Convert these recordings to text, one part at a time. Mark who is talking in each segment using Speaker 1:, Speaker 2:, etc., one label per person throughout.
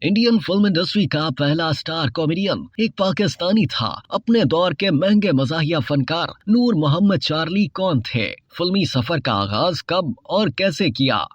Speaker 1: Indian film industry का पहला star comedian एक पाकिस्तानी था। अपने दौर के महंगे मज़ाहिया फनकार नूर मोहम्मद चार्ली कौन थे? फिल्मी सफर का आगाज कब और कैसे किया?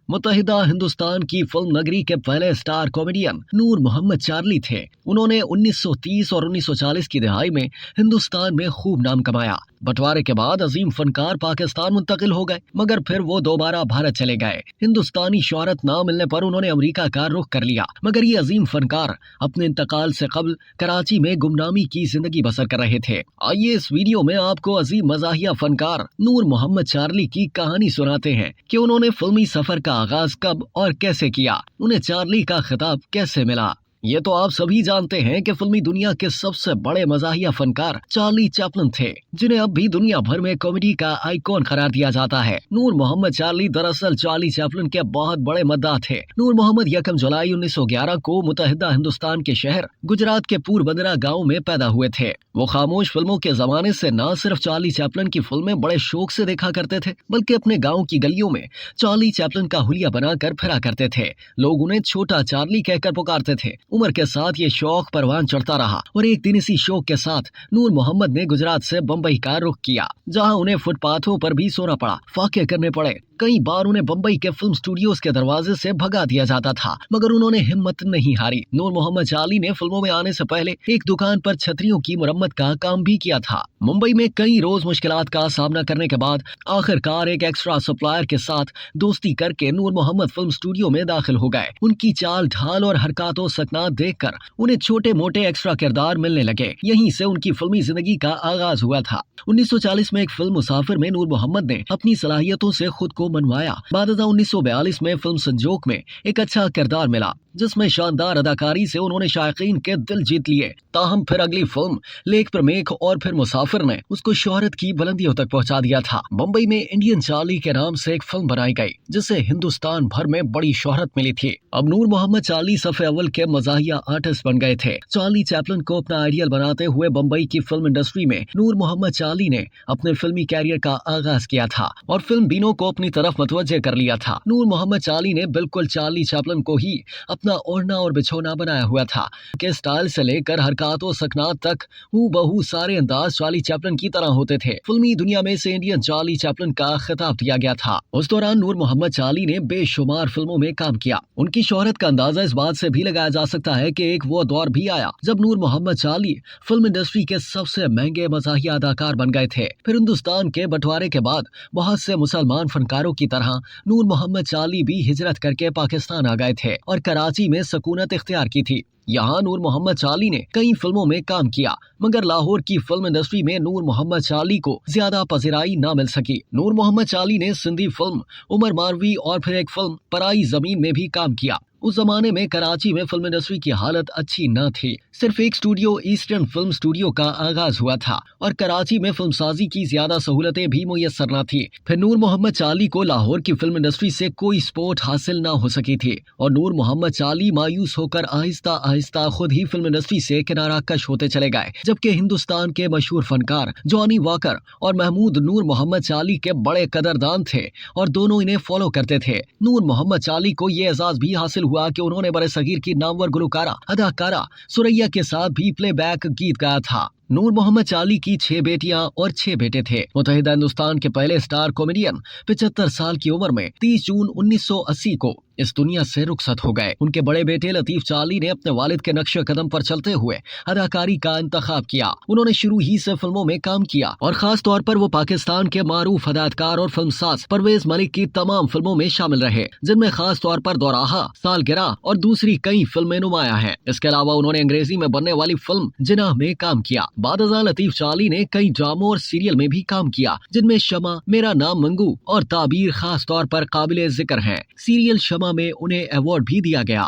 Speaker 1: मुत्तहिदा हिंदुस्तान की फिल्म नगरी के पहले स्टार कॉमेडियन नूर मोहम्मद चार्ली थे। उन्होंने 1930 और 1940 की दहाई में हिंदुस्तान में खूब नाम कमाया। बंटवारे के बाद अजीम फनकार पाकिस्तान मुंतकिल हो गए, मगर फिर वो दोबारा भारत चले गए। हिंदुस्तानी शोहरत ना मिलने पर उन्होंने अमेरिका का रुख कर लिया, मगर ये अजीम फनकार अपने इंतकाल से कबल कराची में गुमनामी की जिंदगी बसर कर रहे थे। आइए इस वीडियो में आपको अजीम मज़ाहिया फनकार नूर मोहम्मद चार्ली की कहानी सुनाते हैं कि उन्होंने फिल्मी सफर का आगाज कब और कैसे किया, उन्हें चार्ली का खिताब कैसे मिला। ये तो आप सभी जानते हैं कि फिल्मी दुनिया के सबसे बड़े मज़ाहिया फनकार चार्ली चैपलिन थे, जिन्हें अब भी दुनिया भर में कॉमेडी का आइकॉन करार दिया जाता है। नूर मोहम्मद चार्ली दरअसल चार्ली चैपलिन के बहुत बड़े मद्दाह थे। नूर मोहम्मद 1 जुलाई 1911 को मुत्तहिदा हिंदुस्तान के शहर गुजरात के पोरबंदर गाँव में पैदा हुए थे। वो खामोश फिल्मों के जमाने से न सिर्फ चार्ली चैपलिन की फिल्में बड़े शौक से देखा करते थे, बल्कि अपने गाँव की गलियों में चार्ली चैपलिन का हुलिया बनाकर फिरा करते थे। लोग उन्हें छोटा चार्ली कहकर पुकारते थे। उम्र के साथ ये शौक परवान चढ़ता रहा और एक दिन इसी शौक के साथ नूर मोहम्मद ने गुजरात से बम्बई का रुख किया, जहां उन्हें फुटपाथों पर भी सोना पड़ा, फाके करने पड़े। कई बार उन्हें बम्बई के फिल्म स्टूडियोज के दरवाजे से भगा दिया जाता था, मगर उन्होंने हिम्मत नहीं हारी। नूर मोहम्मद चार्ली ने फिल्मों में आने से पहले एक दुकान पर छतरियों की मुरम्मत का काम भी किया था। मुंबई में कई रोज मुश्किलात का सामना करने के बाद आखिरकार एक एक्स्ट्रा सप्लायर के साथ दोस्ती करके नूर मोहम्मद फिल्म स्टूडियो में दाखिल हो गए। उनकी चाल ढाल और हरकतों सकनात देखकर उन्हें छोटे मोटे एक्स्ट्रा किरदार मिलने लगे। यहीं से उनकी फिल्मी जिंदगी का आगाज हुआ था। 1940 में एक फिल्म मुसाफिर में नूर मोहम्मद ने अपनी सलाहियतों से खुद को मनवाया। बाद 1942 में फिल्म संजोग में एक अच्छा किरदार मिला, जिसमें शानदार अदाकारी से उन्होंने शायकीन के दिल जीत लिए। ताहम फिर अगली फिल्म लेख प्रमेख और फिर मुसाफिर ने उसको शोहरत की बुलंदियों तक पहुंचा दिया था। मुंबई में इंडियन चार्ली के नाम से एक फिल्म बनाई गई, जिसे हिंदुस्तान भर में बड़ी शोहरत मिली थी। अब नूर मोहम्मद चार्ली सफ़े अव्वल के मज़ाहिया आर्टिस्ट बन गए थे। चार्ली चैपलिन को अपना आइडियल बनाते हुए बम्बई की फिल्म इंडस्ट्री में नूर मोहम्मद चार्ली ने अपने फिल्मी कैरियर का आगाज किया था और फिल्म बीनों को अपनी तरफ मतवज्जे कर लिया था। नूर मोहम्मद चार्ली ने बिल्कुल चार्ली चैपलिन को ही अपना ओढ़ना और बिछौना बनाया हुआ था। के स्टाइल से लेकर हरकतों सकनात तक हूबहू सारे अंदाज चार्ली चैपलिन की तरह होते थे। फिल्मी दुनिया में से इंडियन चार्ली चैपलिन का खिताब दिया गया था। उस दौरान नूर मोहम्मद चार्ली ने बेशुमार फिल्मों में काम किया। उनकी शोहरत का अंदाजा इस बात से भी लगाया जा सकता है कि एक वो दौर भी आया जब नूर मोहम्मद चार्ली फिल्म इंडस्ट्री के सबसे महंगे मज़ाहिया अदाकार बन गए थे। फिर हिंदुस्तान के बंटवारे के बाद बहुत से मुसलमान फनकारों की तरह नूर मोहम्मद चार्ली भी हिजरत करके पाकिस्तान आ गए थे और कराची में सकूनत इख्तियार की थी। यहाँ नूर मोहम्मद चार्ली ने कई फिल्मों में काम किया, मगर लाहौर की फिल्म इंडस्ट्री में नूर मोहम्मद चार्ली को ज्यादा पज़िराई न मिल सकी। नूर मोहम्मद चार्ली ने सिंधी फिल्म उमर मारवी और फिर एक फिल्म पराई जमीन में भी काम किया। उस जमाने में कराची में फिल्म इंडस्ट्री की हालत अच्छी न थी। सिर्फ एक स्टूडियो ईस्टर्न फिल्म स्टूडियो का आगाज हुआ था और कराची में फिल्मसाजी की ज्यादा सहूलतें भी मुयस्सर न थी। फिर नूर मोहम्मद चार्ली को लाहौर की फिल्म इंडस्ट्री से कोई सपोर्ट हासिल न हो सकी थी और नूर मोहम्मद चार्ली मायूस होकर आहिस्ता आहिस्ता खुद ही फिल्म इंडस्ट्री से किनारा कश होते चले गए। जबकि हिंदुस्तान के मशहूर फनकार जॉनी वॉकर और महमूद नूर मोहम्मद चार्ली के बड़े कदरदान थे और दोनों इन्हें फॉलो करते थे। नूर मोहम्मद चार्ली को ये एजाज भी हासिल हुआ कि उन्होंने बड़े सगीर की नामवर गुलकारा अदाकारा सुरैया के साथ भी प्लेबैक गीत गाया था। नूर मोहम्मद चार्ली की 6 बेटियां और 6 बेटे थे। मुत्तहिदा हिंदुस्तान के पहले स्टार कॉमेडियन 75 साल की उम्र में 30 जून 1980 को इस दुनिया से रुखसत हो गए। उनके बड़े बेटे लतीफ चार्ली ने अपने वालिद के नक्शे कदम पर चलते हुए अदाकारी का इंतखाब किया। उन्होंने शुरू ही से फिल्मों में काम किया और खास तौर पर वो पाकिस्तान के मारूफ अदाकार और फिल्मसाज परवेज मलिक की तमाम फिल्मों में शामिल रहे, जिनमें खास तौर पर दोराहा, सालगिरह और दूसरी कई फिल्में नुमाया हैं। इसके अलावा उन्होंने अंग्रेजी में बनने वाली फिल्म जिनाह में काम किया। बादशाह लतीफ चार्ली ने कई ड्रामों और सीरियल में भी काम किया, जिनमें शमा, मेरा नाम मंगू और ताबीर खास तौर पर काबिले जिक्र हैं। सीरियल शमा में उन्हें अवार्ड भी दिया गया।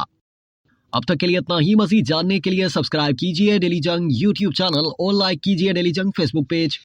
Speaker 1: अब तक के लिए इतना ही। मजीद जानने के लिए सब्सक्राइब कीजिए डेली जंग यूट्यूब चैनल और लाइक कीजिए डेली जंग फेसबुक पेज।